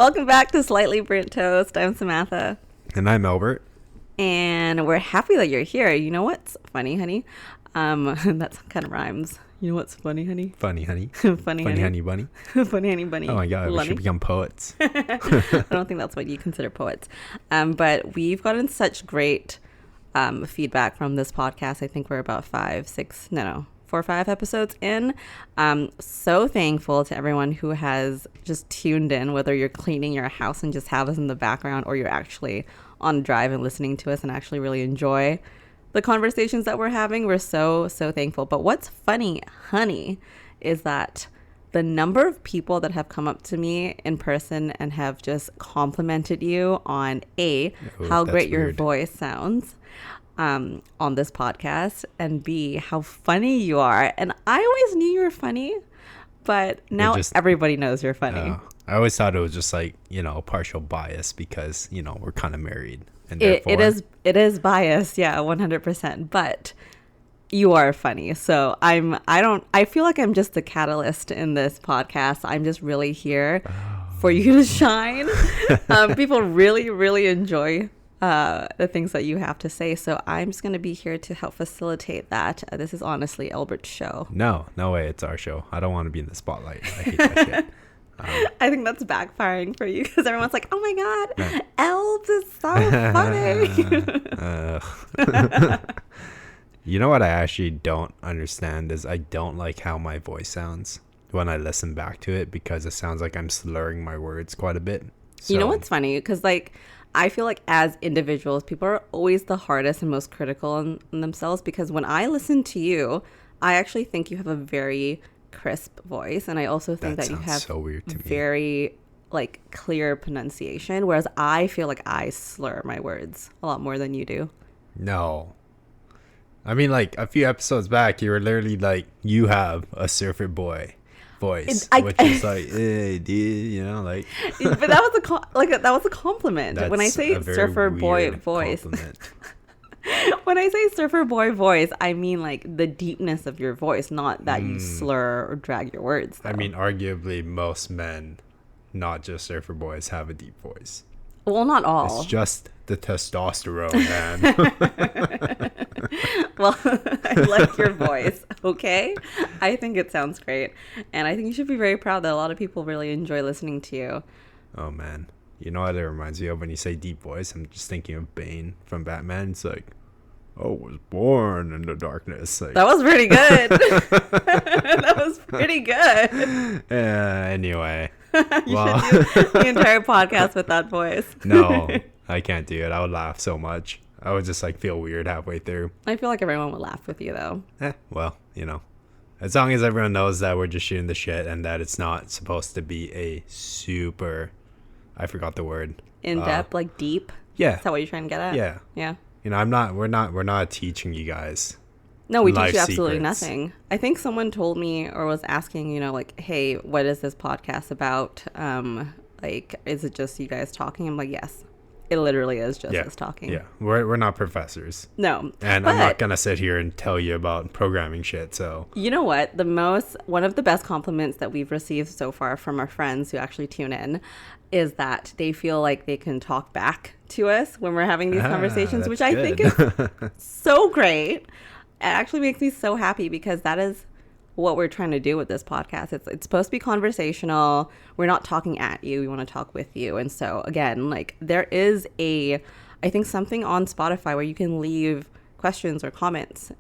Welcome back to Slightly Burnt Toast. I'm Samantha. And I'm Elbert. And we're happy that you're here. You know what's funny, honey? That kind of rhymes. You know what's funny, honey? Funny, honey. Funny honey bunny. Funny, honey bunny. Oh my God, we should become poets. I don't think that's what you consider poets. But we've gotten such great feedback from this podcast. I think we're about 4 or 5 episodes in. So thankful to everyone who has just tuned in, whether you're cleaning your house and just have us in the background, or you're actually on a drive and listening to us and actually really enjoy the conversations that we're having. We're so thankful. But what's funny, honey, is that the number of people that have come up to me in person and have just complimented you on how great your voice sounds on this podcast, and B, how funny you are. And I always knew you were funny, but now everybody knows you're funny. I always thought it was just like, partial bias because, we're kind of married. And it is bias, yeah, 100%. But you are funny. So I feel like I'm just the catalyst in this podcast. I'm just really here for you to shine. People really, really enjoy the things that you have to say. So I'm just going to be here to help facilitate that. This is honestly Elbert's show. No way. It's our show. I don't want to be in the spotlight. I hate that shit. I think that's backfiring for you because everyone's like, oh my God, Elbs is so funny. You know what I actually don't understand is I don't like how my voice sounds when I listen back to it, because it sounds like I'm slurring my words quite a bit. So, you know what's funny? Because I feel like as individuals, people are always the hardest and most critical in themselves, because when I listen to you, I actually think you have a very crisp voice, and I also think that you have so weird to me. Very clear pronunciation, whereas I feel like I slur my words a lot more than you do. No. I mean, a few episodes back, you were literally like, you have a surfer boy voice, which is like, hey, dude, But that was a compliment. When I say surfer boy voice, when I say surfer boy voice, I mean the deepness of your voice, not that you slur or drag your words, though. I mean, arguably most men, not just surfer boys, have a deep voice. Well, not all. It's just the testosterone, man. Well, I like your voice, okay? I think it sounds great. And I think you should be very proud that a lot of people really enjoy listening to you. Oh, man. You know what it reminds me of when you say deep voice? I'm just thinking of Bane from Batman. It's like, I was born in the darkness. That was pretty good. That was pretty good. Anyway. You should do the entire podcast with that voice. No, I can't do it. I would laugh so much. I would just feel weird halfway through. I feel like everyone would laugh with you, though. Well, as long as everyone knows that we're just shooting the shit and that it's not supposed to be a super, I forgot the word. In depth, deep? Yeah. Is that what you're trying to get at? Yeah. Yeah. we're not teaching you guys. No, we teach you absolutely nothing. I think someone told me or was asking, hey, what is this podcast about? Is it just you guys talking? I'm like, yes. It literally is just us talking. Yeah, we're not professors. No. And I'm not going to sit here and tell you about programming shit, so. You know what? One of the best compliments that we've received so far from our friends who actually tune in is that they feel like they can talk back to us when we're having these conversations, which I think is so great. It actually makes me so happy, because that is what we're trying to do with this podcast. It's supposed to be conversational. We're not talking at you. We want to talk with you. And so again, there is I think something on Spotify where you can leave questions or comments,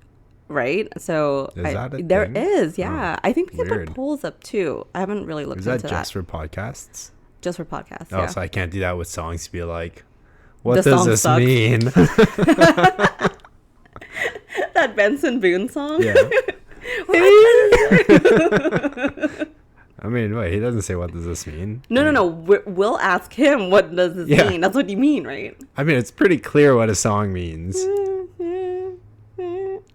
right? So there is, yeah. I think we can put polls up too. I haven't really looked into that. Is that just for podcasts? Just for podcasts, yeah. Oh, so I can't do that with songs to be like, what does this mean? That Benson Boone song? Yeah. I mean, wait, he doesn't say what does this mean? No. We'll ask him what does this mean. That's what you mean, right? I mean, it's pretty clear what a song means.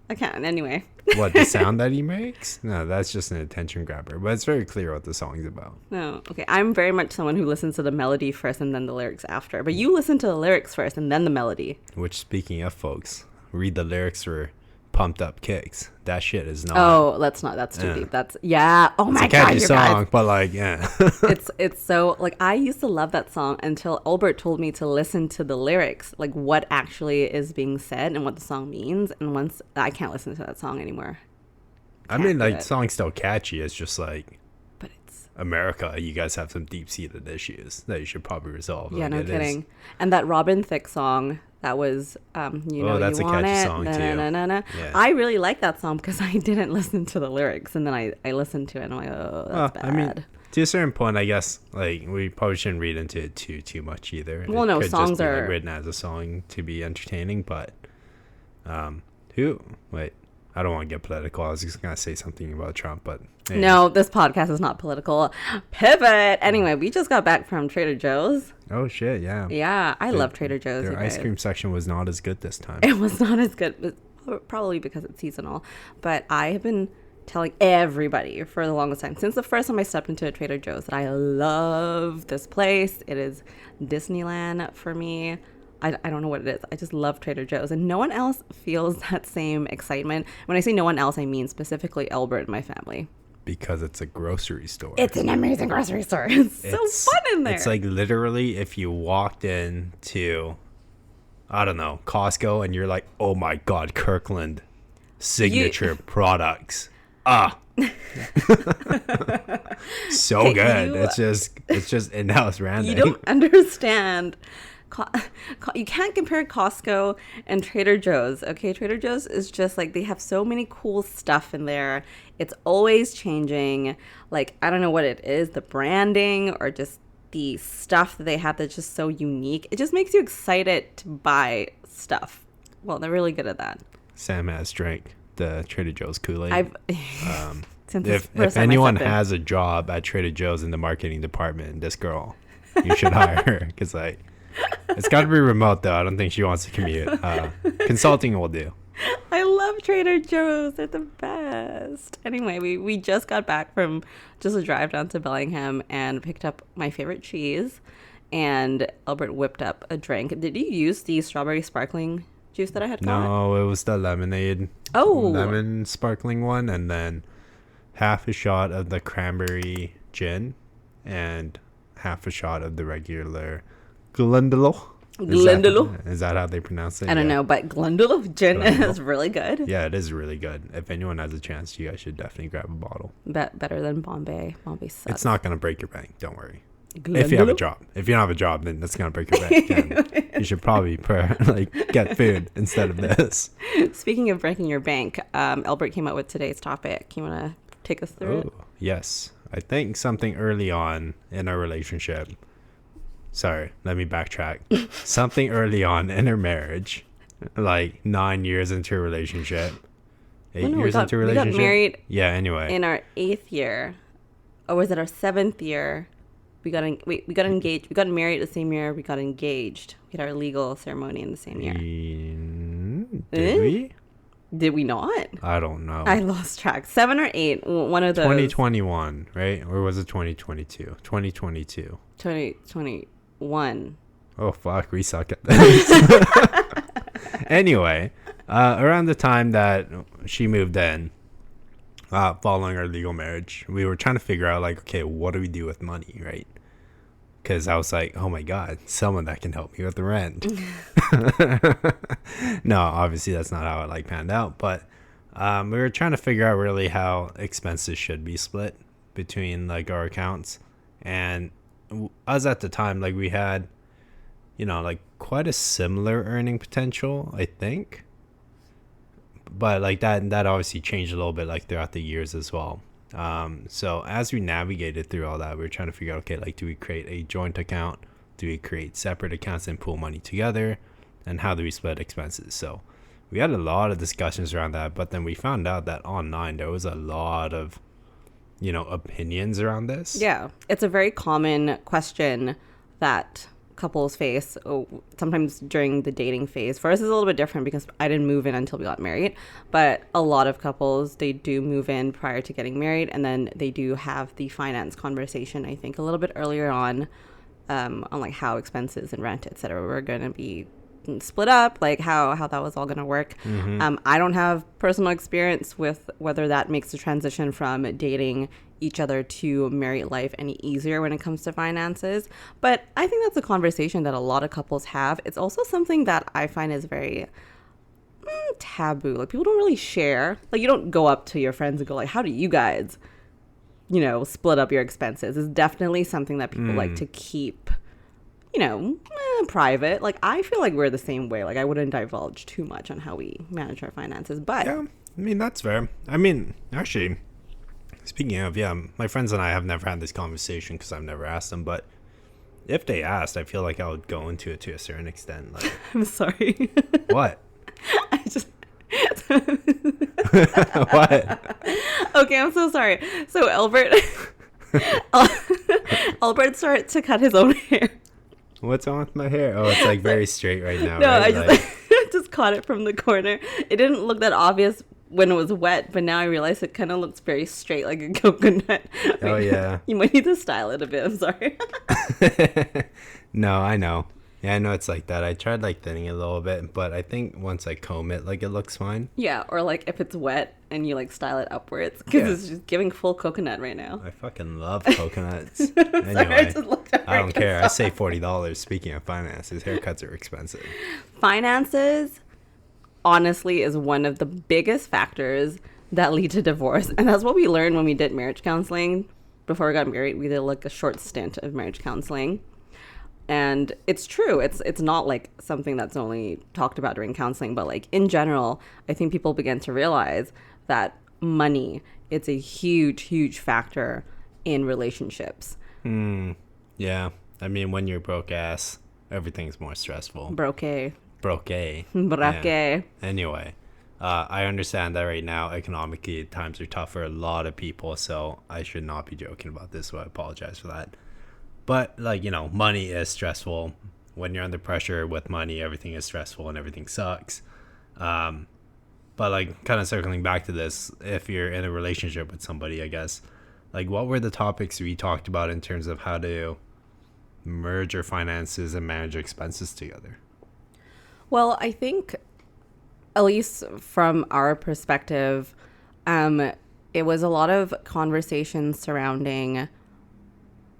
I can't. Anyway. What, the sound that he makes? No, that's just an attention grabber. But it's very clear what the song's about. No. Okay. I'm very much someone who listens to the melody first and then the lyrics after. But you listen to the lyrics first and then the melody. Which, speaking of, folks, read the lyrics for Pumped Up Kicks. That shit is not. Oh, that's too deep. That's oh my It's a catchy god, you song, guys. but like, yeah. It's so like I used to love that song until Albert told me to listen to the lyrics, like what actually is being said and what the song means. And once I can't listen to that song anymore. I mean, like, the song's still catchy. It's just like, But it's America, you guys have some deep-seated issues that you should probably resolve. yeah, Like, no it kidding. is- And that Robin Thicke song that was you know that's you a want catchy it. song, Na, too. na, na, na, na. Yeah. I really like that song because I didn't listen to the lyrics, and then I listened to it and I'm like, oh, that's bad. I mean, to a certain point, I guess, like, we probably shouldn't read into it too much either. Well, It no, could just songs be, like, are- written as a song to be entertaining, but wait, I don't want to get political. I was just gonna say something about Trump, but anyways. No, this podcast is not political. Pivot. Anyway, we just got back from Trader Joe's. Oh shit, yeah. Yeah, I love Trader Joe's. Their you ice guys. cream section was not as good this time. It was not as good, but probably because it's seasonal. But I have been telling everybody for the longest time, since the first time I stepped into a Trader Joe's, that I love this place. It is Disneyland for me. I don't know what it is. I just love Trader Joe's, and no one else feels that same excitement. When I say no one else, I mean specifically Albert and my family. Because it's a grocery store. It's an amazing grocery store. It's so fun in there. It's like literally if you walked into, I don't know, Costco, and you're like, oh my God, Kirkland signature products. So Okay, good. you- It's just in-house branding. You don't understand. You can't compare Costco and Trader Joe's. Okay, Trader Joe's is just like they have so many cool stuff in there. It's always changing. Like, I don't know what it is, the branding or just the stuff that they have that's just so unique. It just makes you excited to buy stuff. Well, they're really good at that. Sam has drank the Trader Joe's Kool-Aid. I've since the If first time I anyone stepped in. has a job at Trader Joe's in the marketing department, this girl, you should hire her, because like, it's got to be remote though. I don't think she wants to commute. Consulting will do. I love Trader Joe's. They're the best. Anyway, we just got back from just a drive down to Bellingham and picked up my favorite cheese. And Albert whipped up a drink. Did you use the strawberry sparkling juice that I had got? No, it was the lemonade. Oh. Lemon sparkling one, and then half a shot of the cranberry gin and half a shot of the regular Glendalough. Is that how they pronounce it? I don't know, but Glendalough gin Glendalough. is really good. Yeah, it is really good. If anyone has a chance, you guys should definitely grab a bottle. Better than Bombay. Bombay sucks. It's not going to break your bank. Don't worry. If you have a job. If you don't have a job, then that's going to break your bank. And you should probably get food instead of this. Speaking of breaking your bank, Albert came out with today's topic. You want to take us through it? Oh, yes. I think something early on in our relationship. Sorry, let me backtrack. Something early on in our marriage, like 9 years into a relationship, 8 years into a relationship. We got married Yeah. Anyway, in our 8th year, or was it our 7th year? We got engaged. We got married the same year. We got engaged. We had our legal ceremony in the same year. did we? Did we not? I don't know. I lost track. 7 or 8. One of those. 2021, right? Or was it 2022? 2022. 2021. Oh fuck, we suck at this. Anyway, around the time that she moved in, following our legal marriage, we were trying to figure out like, okay, what do we do with money, right? Because I was like, oh my God, someone that can help me with the rent. No, obviously that's not how it panned out, but we were trying to figure out really how expenses should be split between our accounts. And us at the time, we had, quite a similar earning potential, I think. But that obviously changed a little bit throughout the years as well. So as we navigated through all that, we were trying to figure out, okay, do we create a joint account? Do we create separate accounts and pool money together? And how do we split expenses? So we had a lot of discussions around that, but then we found out that online there was a lot of, opinions around this. Yeah, it's a very common question that couples face sometimes during the dating phase. For us, it's a little bit different because I didn't move in until we got married, but a lot of couples, they do move in prior to getting married, and then they do have the finance conversation, I think, a little bit earlier on how expenses and rent, etc., were going to be split up, like how that was all going to work. I don't have personal experience with whether that makes the transition from dating each other to married life any easier when it comes to finances. But I think that's a conversation that a lot of couples have. It's also something that I find is very taboo. Like, people don't really share. Like, you don't go up to your friends and go like, how do you guys, split up your expenses? It's definitely something that people like to keep, private. Like, I feel like we're the same way. Like, I wouldn't divulge too much on how we manage our finances. But yeah, I mean, that's fair. I mean, actually, speaking of, my friends and I have never had this conversation because I've never asked them. But if they asked, I feel like I would go into it to a certain extent. Like, I'm sorry. What? I just... What? Okay, I'm so sorry. So Albert started to cut his own hair. What's on with my hair? Oh, it's like very straight right now. No, right? I just just caught it from the corner. It didn't look that obvious when it was wet, but now I realize it kind of looks very straight, like a coconut. Oh, yeah. You might need to style it a bit. I'm sorry. No, I know. Yeah, I know it's like that. I tried like thinning it a little bit, but I think once I comb it, like, it looks fine. Yeah, or like if it's wet and you like style it upwards, because it's just giving full coconut right now. I fucking love coconuts. Anyway, sorry, I just looked at I don't care. I say $40. Speaking of finances, haircuts are expensive. Finances, honestly, is one of the biggest factors that lead to divorce. And that's what we learned when we did marriage counseling. Before we got married, we did like a short stint of marriage counseling. And it's true. It's not like something that's only talked about during counseling, but like in general, I think people begin to realize that money, it's a huge, huge factor in relationships. Yeah. I mean, when you're broke ass, everything's more stressful. Broke. Yeah. Anyway, I understand that right now, economically, times are tough for a lot of people, so I should not be joking about this, so I apologize for that. But, like, money is stressful. When you're under pressure with money, everything is stressful and everything sucks. But, like, kind of circling back to this, if you're in a relationship with somebody, I guess, like, what were the topics we talked about in terms of how to merge your finances and manage your expenses together? Well, I think, at least from our perspective, it was a lot of conversations surrounding,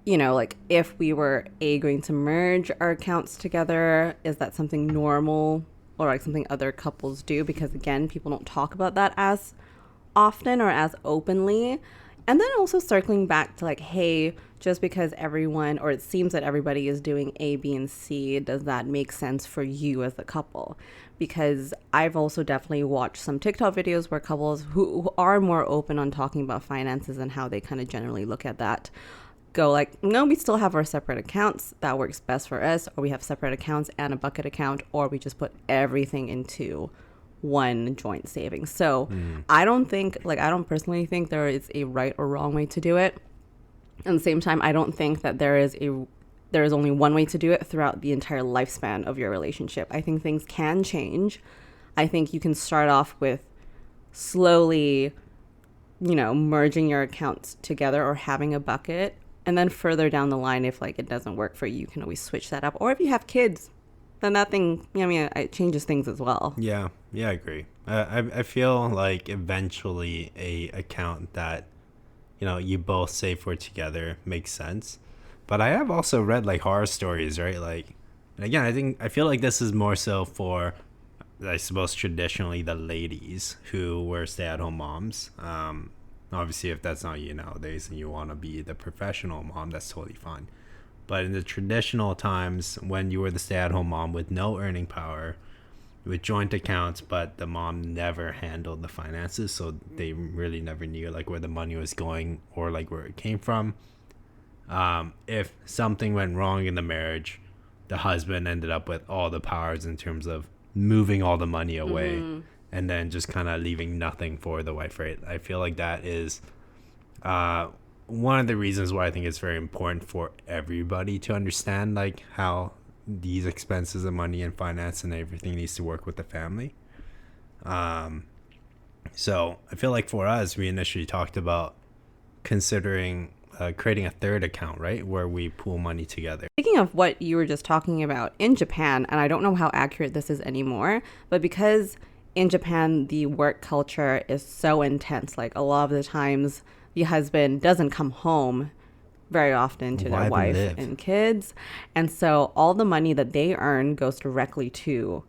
like, if we were going to merge our accounts together, is that something normal or like something other couples do? Because again, people don't talk about that as often or as openly. And then also circling back to like, hey, just because everyone, or it seems that everybody is doing A, B, and C, does that make sense for you as a couple? Because I've also definitely watched some TikTok videos where couples who are more open on talking about finances and how they kind of generally look at that go like, no, we still have our separate accounts. That works best for us. Or we have separate accounts and a bucket account, or we just put everything into one joint savings. So I don't personally think there is a right or wrong way to do it. At the same time, I don't think that there is only one way to do it throughout the entire lifespan of your relationship. I think things can change. I think you can start off with slowly, merging your accounts together or having a bucket. And then further down the line, if like it doesn't work for you, you can always switch that up. Or if you have kids, then that thing, it changes things as well. Yeah, I agree. I feel like eventually a account that, you both save for together makes sense. But I have also read like horror stories, right? Like, and again, I feel like this is more so for, I suppose, traditionally the ladies who were stay-at-home moms. Obviously, if that's not you nowadays and you want to be the professional mom, that's totally fine. But in the traditional times when you were the stay-at-home mom with no earning power, with joint accounts, but the mom never handled the finances, so they really never knew like where the money was going or like where it came from. If something went wrong in the marriage, the husband ended up with all the powers in terms of moving all the money away. And then just kind of leaving nothing for the wife, right? I feel like that is one of the reasons why I think it's very important for everybody to understand like how these expenses of money and finance and everything needs to work with the family. So I feel like for us, we initially talked about considering creating a third account, right, where we pool money together. Speaking of what you were just talking about in Japan, and I don't know how accurate this is anymore, but because in Japan the work culture is so intense, like a lot of the times the husband doesn't come home very often to their wife and kids, and so all the money that they earn goes directly to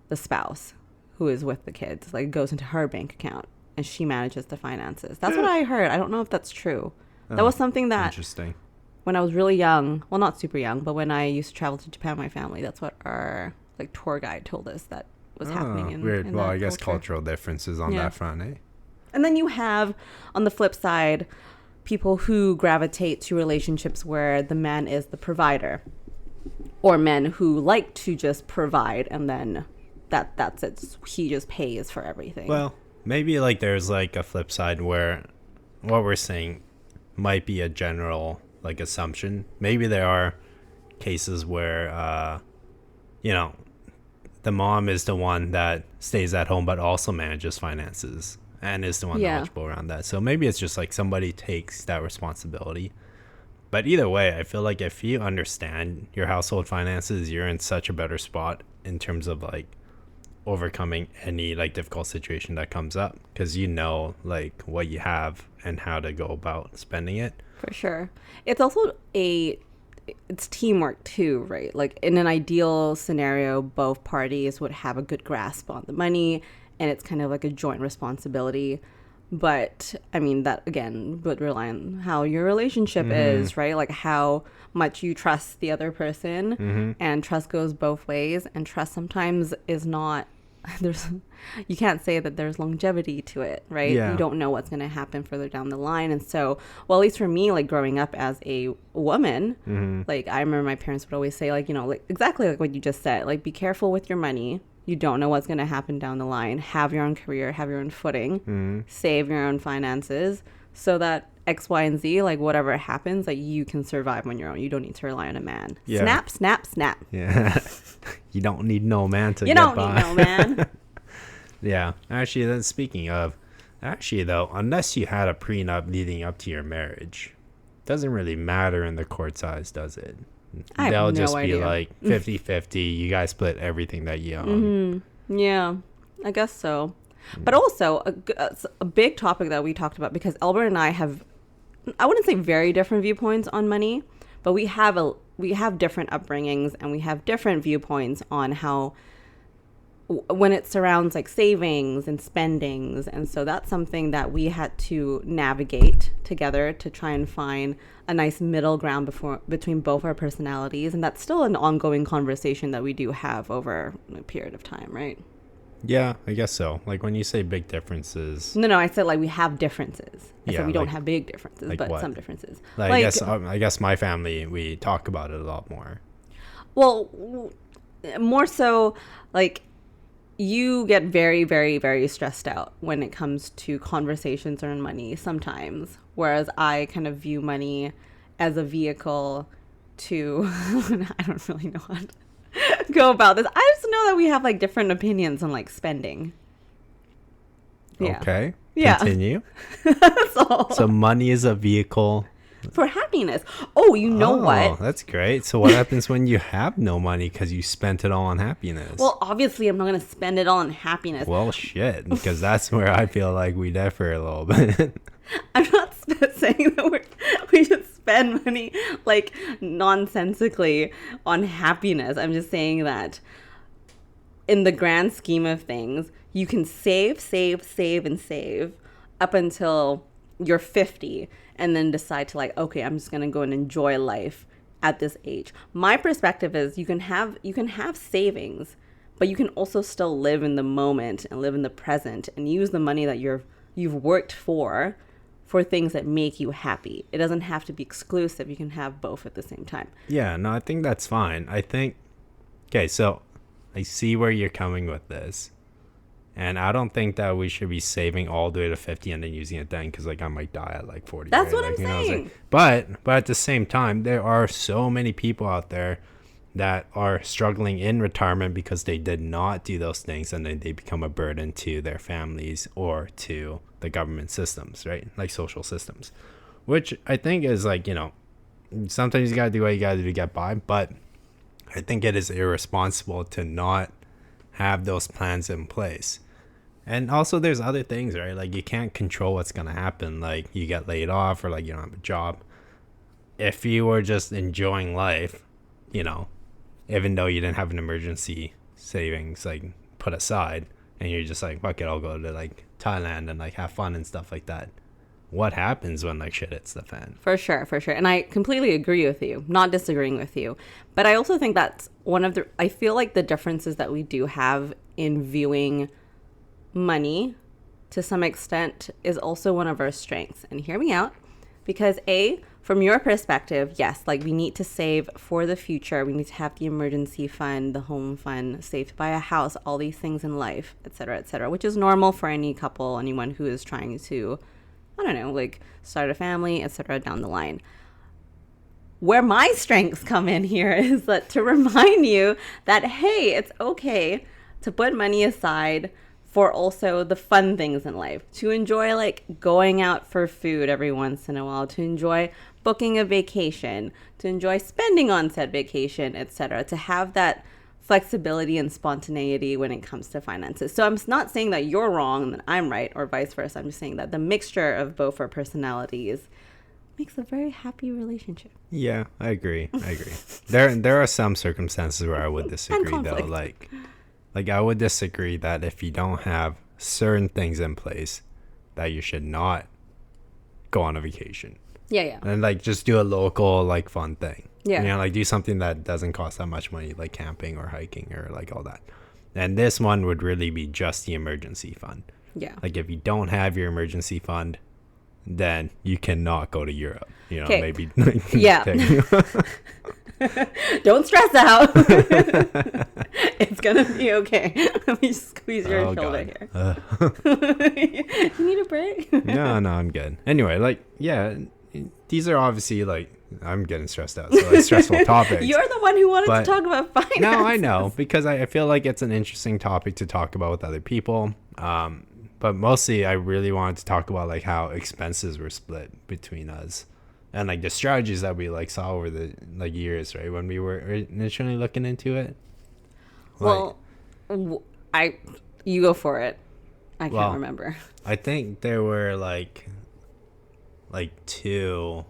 the spouse who is with the kids, like goes into her bank account, and she manages the finances. That's what I heard. I don't know if that's true. That was something that, interesting, when I was really young, well, not super young, but when I used to travel to Japan with my family, that's what our like tour guide told us that was happening in weird. In well, that I guess culture. cultural differences on that front, eh? And then you have, on the flip side, people who gravitate to relationships where the man is the provider, or men who like to just provide and then that's it. He just pays for everything. Well, maybe like there's like a flip side where what we're saying might be a general like assumption. Maybe there are cases where you know, the mom is the one that stays at home but also manages finances and is the one knowledgeable around that. So maybe it's just like somebody takes that responsibility. But either way, I feel like if you understand your household finances, you're in such a better spot in terms of like overcoming any like difficult situation that comes up, because you know like what you have and how to go about spending it. For sure. It's also it's teamwork too, right? Like in an ideal scenario, both parties would have a good grasp on the money and it's kind of like a joint responsibility. But I mean, that again would rely on how your relationship is, right? Like how much you trust the other person, and trust goes both ways, and trust sometimes is not, you can't say that there's longevity to it, right? Yeah. You don't know what's going to happen further down the line. And so, well, at least for me, like growing up as a woman, like I remember my parents would always say, like, you know, like exactly like what you just said, like be careful with your money. You don't know what's going to happen down the line. Have your own career, have your own footing, save your own finances so that X, Y, and Z, like whatever happens, like you can survive on your own. You don't need to rely on a man. Yeah. Snap, snap, snap. Yeah. You don't need no man to you get don't by. need no man. Yeah. Actually, then speaking of, though, unless you had a prenup leading up to your marriage, doesn't really matter in the court size, does it? They'll just be like 50-50. You guys split everything that you own. Yeah, I guess so. But also a big topic that we talked about, because Albert and I have, I wouldn't say very different viewpoints on money, but we have different upbringings and we have different viewpoints on how, when it surrounds like savings and spendings. And so that's something that we had to navigate together to try and find a nice middle ground between both our personalities. And that's still an ongoing conversation that we do have over a period of time, right? Yeah, I guess so. Like when you say big differences. No, I said like we have differences. I said we don't like, have big differences, like but what? some differences. Like, I guess my family, we talk about it a lot more. Well, more so like you get very, very, very stressed out when it comes to conversations around money sometimes, whereas I kind of view money as a vehicle to, I don't really know how to go about this. I just know that we have like different opinions on like spending. Yeah. Okay. Yeah. Continue. That's all. So money is a vehicle for happiness. Oh, you know what? That's great. So what happens when you have no money because you spent it all on happiness? Well, obviously, I'm not going to spend it all on happiness. Well, shit, because that's where I feel like we differ a little bit. I'm not saying that we should spend money like nonsensically on happiness. I'm just saying that in the grand scheme of things, you can save up until you're 50 and then decide to like, okay, I'm just going to go and enjoy life at this age. My perspective is you can have savings, but you can also still live in the moment and live in the present and use the money that you've worked for things that make you happy. It doesn't have to be exclusive. You can have both at the same time. Yeah, no, I think that's fine. I think, okay, so I see where you're coming with this. And I don't think that we should be saving all the way to 50 and then using it then, because like I might die at like 40. That's right? what I'm saying. But at the same time, there are so many people out there that are struggling in retirement because they did not do those things, and then they become a burden to their families or to the government systems, right? Like social systems. which I think is like, sometimes you gotta do what you gotta do to get by, but I think it is irresponsible to not have those plans in place. And also there's other things, right? Like you can't control what's gonna happen. Like you get laid off or like you don't have a job. If you were just enjoying life, even though you didn't have an emergency savings like put aside, and you're just like, fuck it, I'll go to like Thailand and like have fun and stuff like that. What happens when like shit hits the fan? For sure. And I completely agree with you, not disagreeing with you. But I also think that's I feel like the differences that we do have in viewing money to some extent is also one of our strengths. And hear me out, because from your perspective, yes, like we need to save for the future. We need to have the emergency fund, the home fund, save to buy a house, all these things in life, et cetera, which is normal for any couple, anyone who is trying to, I don't know, like start a family, et cetera, down the line. Where my strengths come in here is that to remind you that, hey, it's okay to put money aside for also the fun things in life, to enjoy like going out for food every once in a while, to enjoy booking a vacation, to enjoy spending on said vacation, etc., to have that flexibility and spontaneity when it comes to finances. So I'm not saying that you're wrong and that I'm right or vice versa. I'm just saying that the mixture of both our personalities makes a very happy relationship. Yeah, I agree. There are some circumstances where I would disagree though. Like I would disagree that if you don't have certain things in place, that you should not go on a vacation. Yeah. And like just do a local like fun thing. Yeah. Like do something that doesn't cost that much money, like camping or hiking or like all that. And this one would really be just the emergency fund. Yeah. Like if you don't have your emergency fund, then you cannot go to Europe. Maybe. Yeah. Don't stress out. It's gonna be okay. Let me squeeze your shoulder God. Here. You need a break? No, I'm good. Anyway, like, yeah, these are obviously like, I'm getting stressed out. So like stressful topics. You're the one who wanted to talk about finance. No, I know, because I feel like it's an interesting topic to talk about with other people. But mostly I really wanted to talk about like how expenses were split between us. And like the strategies that we like saw over the like years, right, when we were initially looking into it. Well, you go for it. I can't remember. I think there were like two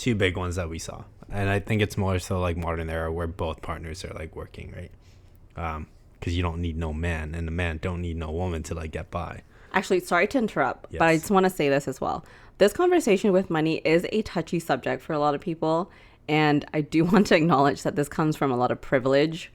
big ones that we saw, and I think it's more so like modern era where both partners are like working, right? Because you don't need no man, and the man don't need no woman to like get by. Actually, sorry to interrupt, but I just want to say this as well. This conversation with money is a touchy subject for a lot of people. And I do want to acknowledge that this comes from a lot of privilege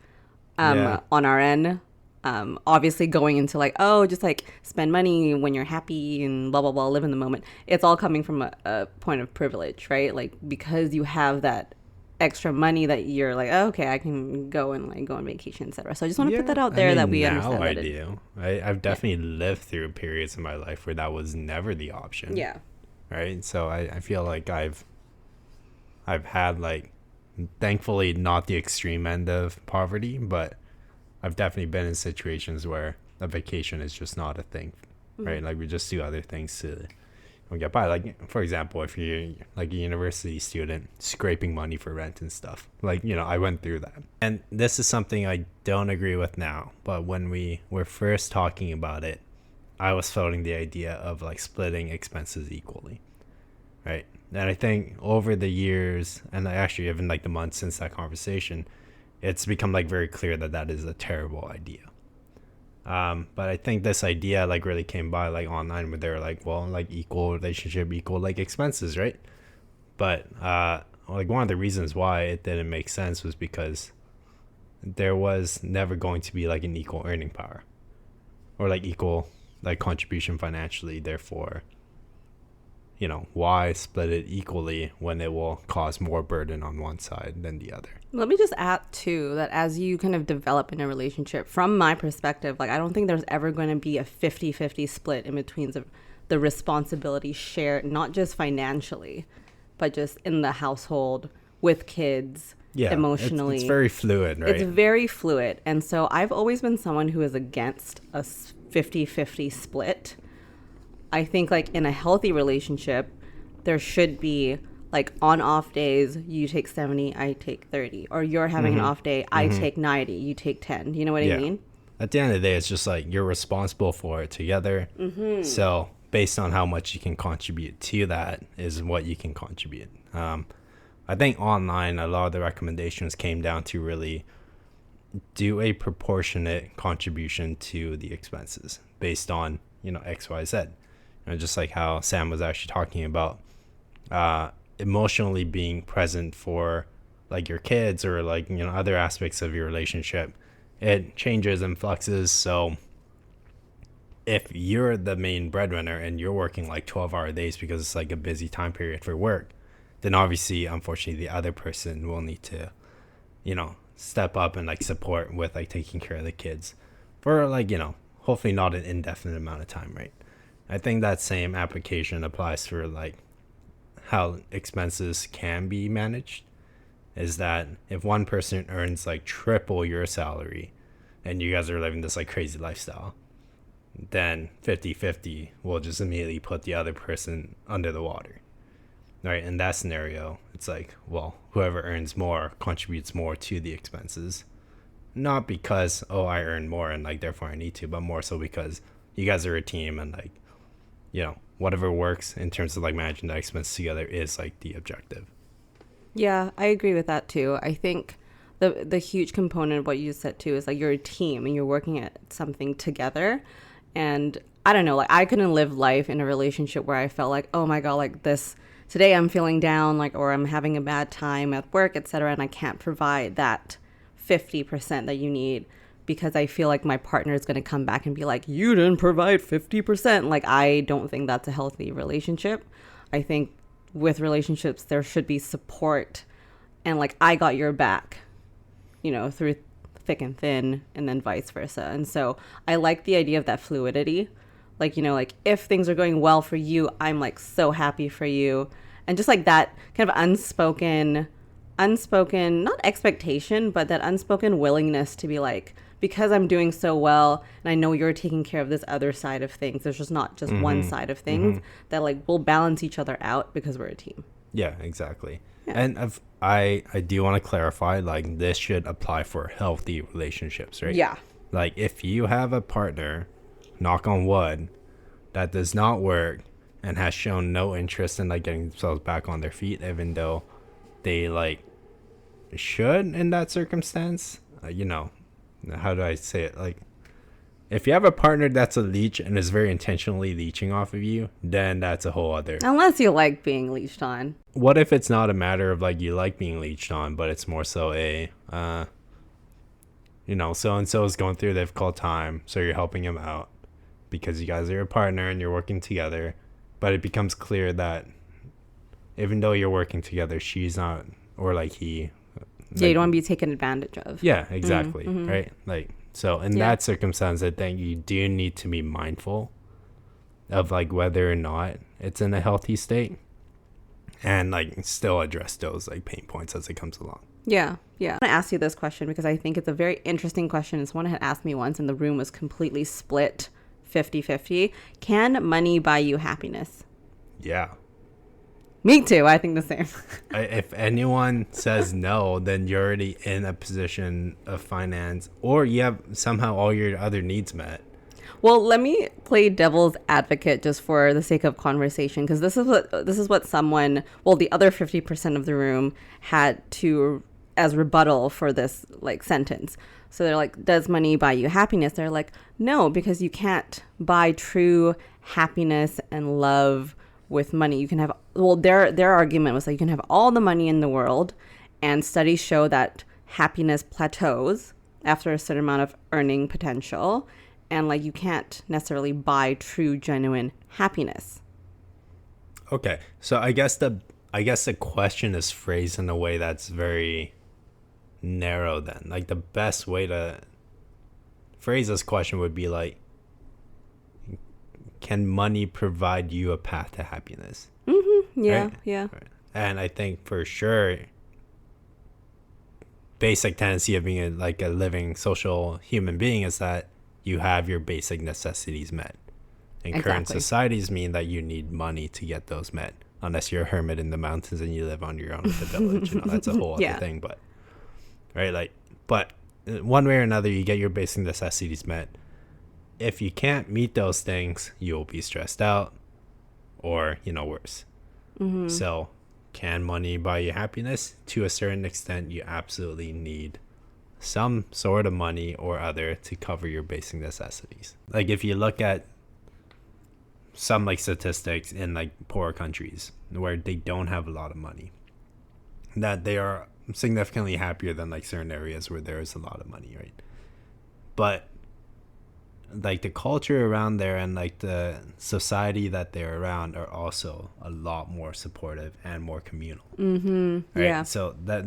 on our end. Obviously going into like, oh, just like spend money when you're happy and blah, blah, blah, live in the moment. It's all coming from a point of privilege, right? Like because you have that extra money that you're like, oh, okay, I can go on vacation, etc. So I just want to put that out there that we understand. Now I do. I've definitely lived through periods in my life where that was never the option. Yeah. Right. So I feel like I've had like, thankfully not the extreme end of poverty, but I've definitely been in situations where a vacation is just not a thing, right? Mm-hmm. Like we just do other things to get by. Like for example, if you're like a university student scraping money for rent and stuff, like, I went through that. And this is something I don't agree with now, but when we were first talking about it, I was floating the idea of like splitting expenses equally, right? And I think over the years, and actually even like the months since that conversation, it's become like very clear that is a terrible idea. But I think this idea like really came by like online where they were like, well, like equal relationship, equal like expenses, right? But like one of the reasons why it didn't make sense was because there was never going to be like an equal earning power or like equal like contribution financially. Therefore, why split it equally when it will cause more burden on one side than the other? Let me just add too that as you kind of develop in a relationship, from my perspective, like I don't think there's ever going to be a 50-50 split in between the responsibility shared, not just financially, but just in the household with kids, emotionally. It's very fluid, right? It's very fluid. And so I've always been someone who is against a 50-50 split. I think like in a healthy relationship, there should be like on off days, you take 70, I take 30, or you're having an off day, I take 90, you take 10. You know what I mean? At the end of the day, it's just like you're responsible for it together. So based on how much you can contribute to that is what you can contribute. I think online, a lot of the recommendations came down to really do a proportionate contribution to the expenses based on, X, Y, Z. Just like how Sam was actually talking about emotionally being present for like your kids or like, other aspects of your relationship. It changes and fluxes. So if you're the main breadwinner and you're working like 12-hour days because it's like a busy time period for work, then obviously, unfortunately, the other person will need to, step up and like support with like taking care of the kids for like, hopefully not an indefinite amount of time, right? I think that same application applies for like how expenses can be managed. Is that if one person earns like triple your salary and you guys are living this like crazy lifestyle, then 50-50 will just immediately put the other person under the water. Right? In that scenario, it's like, well, whoever earns more contributes more to the expenses. Not because, I earn more and like therefore I need to, but more so because you guys are a team and like, whatever works in terms of like managing the expense together is like the objective. Yeah, I agree with that too. I think the huge component of what you said too is like you're a team and you're working at something together. And I don't know, like I couldn't live life in a relationship where I felt like, oh my God, like this today I'm feeling down, like, or I'm having a bad time at work, etc. And I can't provide that 50% that you need because I feel like my partner is going to come back and be like, you didn't provide 50%. Like, I don't think that's a healthy relationship. I think with relationships, there should be support and like, I got your back, through thick and thin, and then vice versa. And so I like the idea of that fluidity. Like, like if things are going well for you, I'm like so happy for you. And just like that kind of unspoken, not expectation, but that unspoken willingness to be like, because I'm doing so well and I know you're taking care of this other side of things, there's just not just one side of things that like we'll balance each other out because we're a team. Yeah, exactly. Yeah. And I do want to clarify, like this should apply for healthy relationships, right? Yeah. Like if you have a partner, knock on wood, that does not work and has shown no interest in like getting themselves back on their feet, even though they like should in that circumstance, how do I say it? Like if you have a partner that's a leech and is very intentionally leeching off of you, then that's a whole other. Unless you like being leeched on. What if it's not a matter of like you like being leeched on, but it's more so a, so and so is going through a difficult time, so you're helping him out because you guys are a partner and you're working together, but it becomes clear that even though you're working together, she's not, or like he. Yeah, you don't want to be taken advantage of. Yeah, exactly. Right? Like, so in that circumstance, I think you do need to be mindful of like whether or not it's in a healthy state and like still address those like pain points as it comes along. Yeah. I want to ask you this question because I think it's a very interesting question. Someone had asked me once and the room was completely split 50-50. Can money buy you happiness? Yeah. Me too. I think the same. If anyone says no, then you're already in a position of finance the you have somehow all your other needs met. Well, let me play devil's advocate just for the sake of conversation, because this is what someone, the other 50% of the room had to as rebuttal for this like sentence. So they're like, does money buy you happiness? They're like, no, because you can't buy true happiness and love with money. You can have, their argument was like, you can have all the money in the world, and studies show that happiness plateaus after a certain amount of earning potential, and like you can't necessarily buy true, genuine happiness. Okay, so I guess the question is phrased in a way that's very narrow. Then, like the best way to phrase this question would be like, can money provide you a path to happiness? Yeah, right? yeah. Right. And I think for sure, basic tendency of being a living social human being is that you have your basic necessities met. And current societies mean that you need money to get those met, unless you're a hermit in the mountains and you live on your own with a village. That's a whole other thing. But right, like, but one way or another, you get your basic necessities met. If you can't meet those things, you'll be stressed out, or worse. So, can money buy you happiness? To a certain extent, you absolutely need some sort of money or other to cover your basic necessities. Like, if you look at some like statistics in like poor countries where they don't have a lot of money, that they are significantly happier than like certain areas where there is a lot of money, right? But like the culture around there and like the society that they're around are also a lot more supportive and more communal. Right? Yeah. So that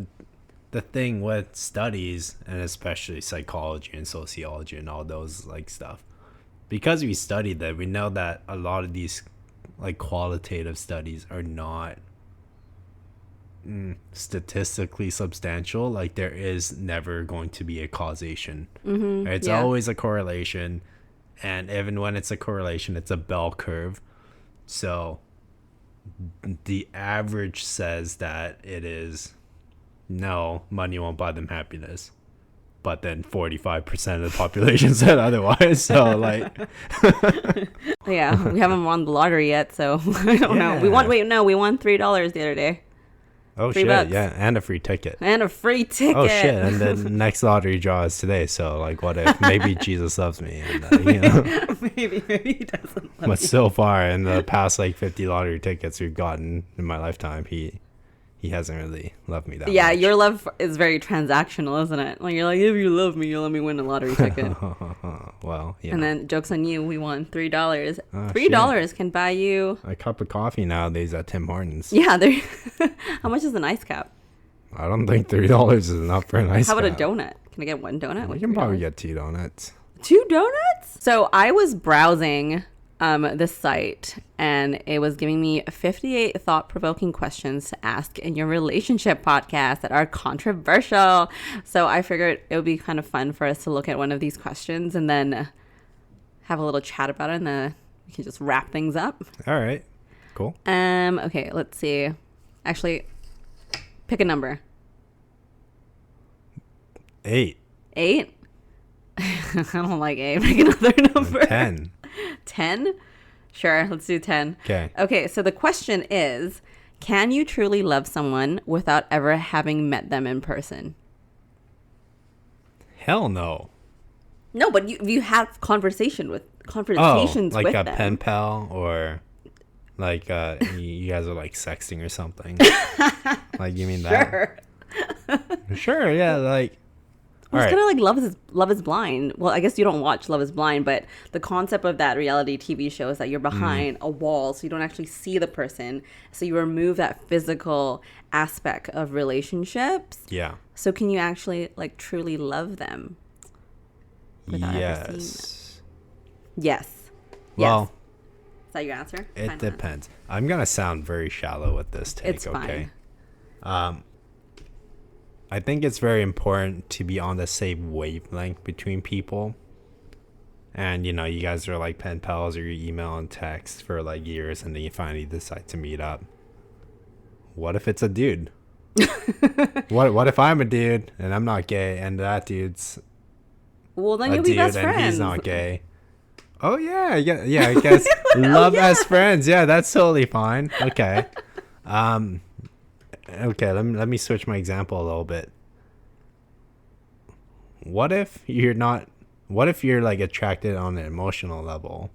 the thing with studies, and especially psychology and sociology and all those like stuff, because we studied that, we know that a lot of these like qualitative studies are not statistically substantial. Like, there is never going to be a causation. Right? It's always a correlation, and even when it's a correlation, it's a bell curve. So the average says that it is no, money won't buy them happiness, but then 45% of the population said otherwise. So like Yeah, we haven't won the lottery yet, so I don't know. We won $3 the other day. Oh, $3. shit, yeah, and a free ticket. And a free ticket. Oh, shit, and the next lottery draw is today, so, like, what if maybe Jesus loves me, and, maybe he doesn't love But you. so far, in the past, like, 50 lottery tickets we've gotten in my lifetime, he hasn't really loved me that much. Yeah, your love is very transactional, isn't it? Like, you're like, if you love me, you'll let me win a lottery ticket. Well, And then, joke's on you, we won $3. Oh, $3 can buy you a cup of coffee nowadays at Tim Hortons. Yeah, how much is an ice cap? I don't think $3 is enough for an ice How about cap. a donut? Can I get one donut? You with can probably $3? get 2 donuts. 2 donuts? So I was browsing this site, and it was giving me 58 thought-provoking questions to ask in your relationship podcast that are controversial. So I figured it would be kind of fun for us to look at one of these questions and then have a little chat about it, and then we can just wrap things up. All right. Cool. Okay, let's see. Actually, pick a number. 8. 8? I don't like 8. Pick another number. 10. 10? Sure, let's do 10. Okay, so the question is, can you truly love someone without ever having met them in person? Hell no. No, but you have conversations with Like them. a pen pal, or like you guys are like sexting or something. Like, you mean that? Sure, yeah, like. Well, it's kind of like Love is Blind. Well, I guess you don't watch Love is Blind, but the concept of that reality TV show is that you're behind a wall, so you don't actually see the person. So you remove that physical aspect of relationships. Yeah. So can you actually like truly love them without ever seeing them? Yes. Yes. Well, Is that your answer? it depends. I'm gonna sound very shallow with this take. It's okay. fine. I think it's very important to be on the same wavelength between people. And, you guys are like pen pals, or you email and text for like years, and then you finally decide to meet up. What if it's a dude? What if I'm a dude and I'm not gay, and that dude's Well, then a you'll be dude best and friends. he's not gay? Oh, yeah, I guess love as friends. Yeah, that's totally fine. Okay. Okay, let me switch my example a little bit. What if you're like attracted on an emotional level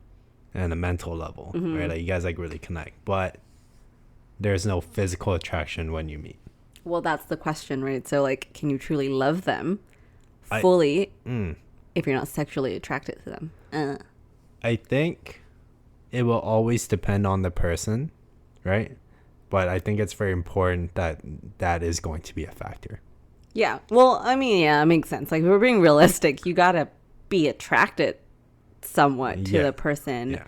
and a mental level, right? Like, you guys like really connect, but there's no physical attraction when you meet. Well, that's the question, right? So, like, can you truly love them fully if you're not sexually attracted to them? I think it will always depend on the person, right? But I think it's very important that is going to be a factor. Yeah. Well, I mean, yeah, it makes sense. Like, if we're being realistic, you gotta be attracted somewhat to the person.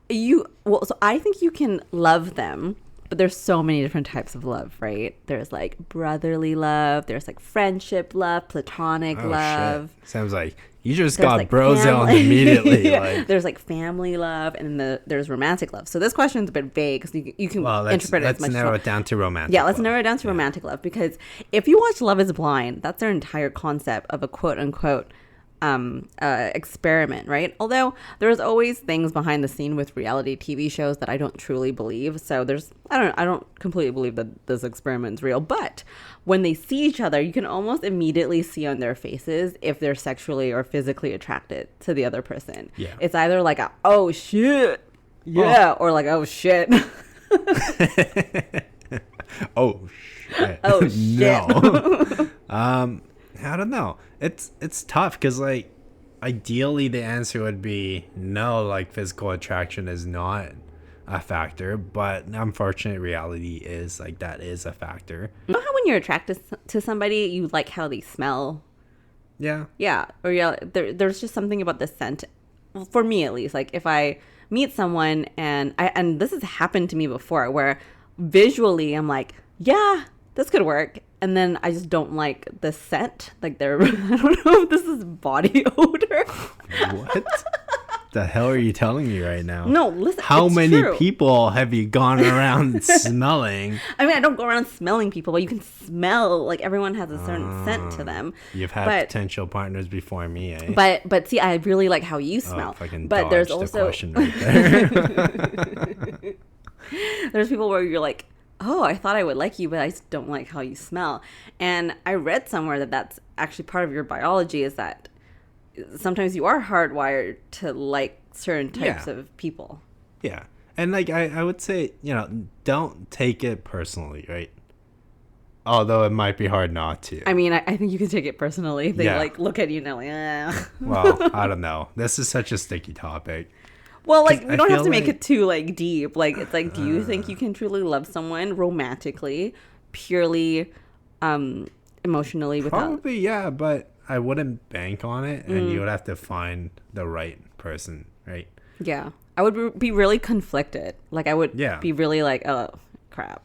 Yeah. So I think you can love them But there's so many different types of love, right? There's like brotherly love, there's like friendship love, platonic love. Shit. Sounds like you just There's got like brozone immediately. Yeah. Like, there's like family love, and there's romantic love. So this question's a bit vague because you can interpret it as much let's as narrow you it down to romantic. Yeah, let's love. narrow it down to romantic love, because if you watch Love is Blind, that's their entire concept of a quote unquote experiment, right? Although there's always things behind the scene with reality TV shows that I don't truly believe. So I don't completely believe that this experiment's real. But when they see each other, you can almost immediately see on their faces if they're sexually or physically attracted to the other person. Yeah. It's either like a, oh shit, yeah, or like, oh shit. Oh shit. Oh shit. No. I don't know. It's tough because, like, ideally the answer would be no, like physical attraction is not a factor, but unfortunate reality is like that is a factor. You know how when you're attracted to somebody, you like how they smell? Yeah. Yeah. Or yeah, there's just something about the scent, for me at least. Like if I meet someone and this has happened to me before, where visually I'm like, yeah, this could work. And then I just don't like the scent. Like I don't know if this is body odor. What the hell are you telling me right now? No, listen. How it's many true. people have you gone around smelling? I mean, I don't go around smelling people, but you can smell, like everyone has a certain scent to them. You've had potential partners before me, eh? But see, I really like how you smell. But there's also the question right there. There's people where you're like, oh, I thought I would like you, but I just don't like how you smell. And I read somewhere that that's actually part of your biology, is that sometimes you are hardwired to like certain types of people. Yeah. And like I would say, don't take it personally, right? Although it might be hard not to. I mean, I think you can take it personally. They like look at you and they're like, Well, I don't know. This is such a sticky topic. Well, like, we don't have to make it too, like, deep. Like, it's like, do you think you can truly love someone romantically, purely, emotionally without... Probably, yeah, but I wouldn't bank on it, and you would have to find the right person, right? Yeah. I would be really conflicted. Like, I would be really like, oh, crap.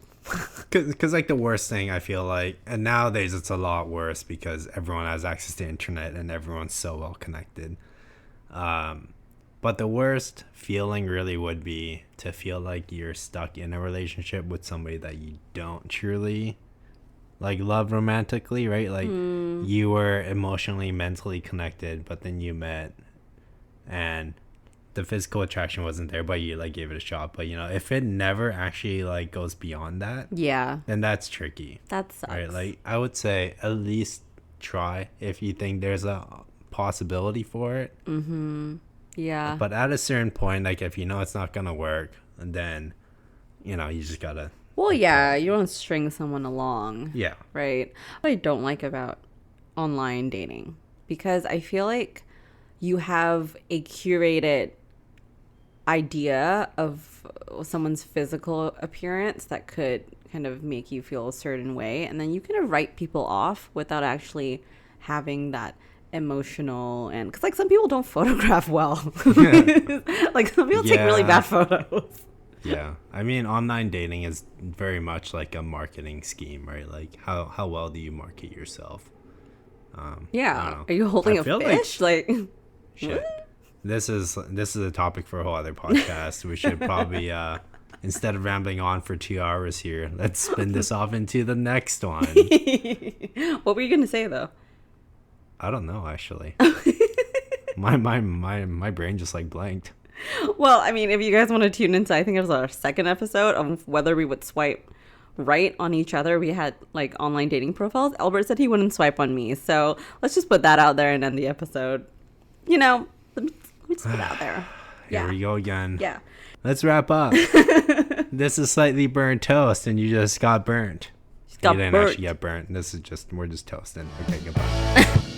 Because, like, the worst thing, I feel like, and nowadays it's a lot worse because everyone has access to the internet and everyone's so well connected. But the worst feeling really would be to feel like you're stuck in a relationship with somebody that you don't truly like love romantically, right? Like you were emotionally, mentally connected, but then you met and the physical attraction wasn't there, but you like gave it a shot. But if it never actually like goes beyond that, then that's tricky. That sucks. Right? Like I would say at least try if you think there's a possibility for it. Mm-hmm. Yeah. But at a certain point, like if it's not gonna work, then you just gotta. Well, yeah, you don't string someone along. Yeah. Right. What I don't like about online dating, because I feel like you have a curated idea of someone's physical appearance that could kind of make you feel a certain way, and then you kind of write people off without actually having that emotional, and because like some people don't photograph well. Like some people take really bad photos. Yeah, I mean online dating is very much like a marketing scheme, right? Like how well do you market yourself? Are you holding a fish? Like shit. This is a topic for a whole other podcast. We should probably instead of rambling on for 2 hours here, let's spin this off into the next one. What were you gonna say though? I don't know, actually. my brain just like blanked. Well, I mean, if you guys want to tune into, I think it was our second episode of whether we would swipe right on each other. We had like online dating profiles. Albert said he wouldn't swipe on me, so let's just put that out there and end the episode. Let me just put it out there. Here we go again. Yeah. Let's wrap up. This is Slightly Burnt Toast, and you just got burnt. You didn't actually get burnt. We're just toasting. Okay, goodbye.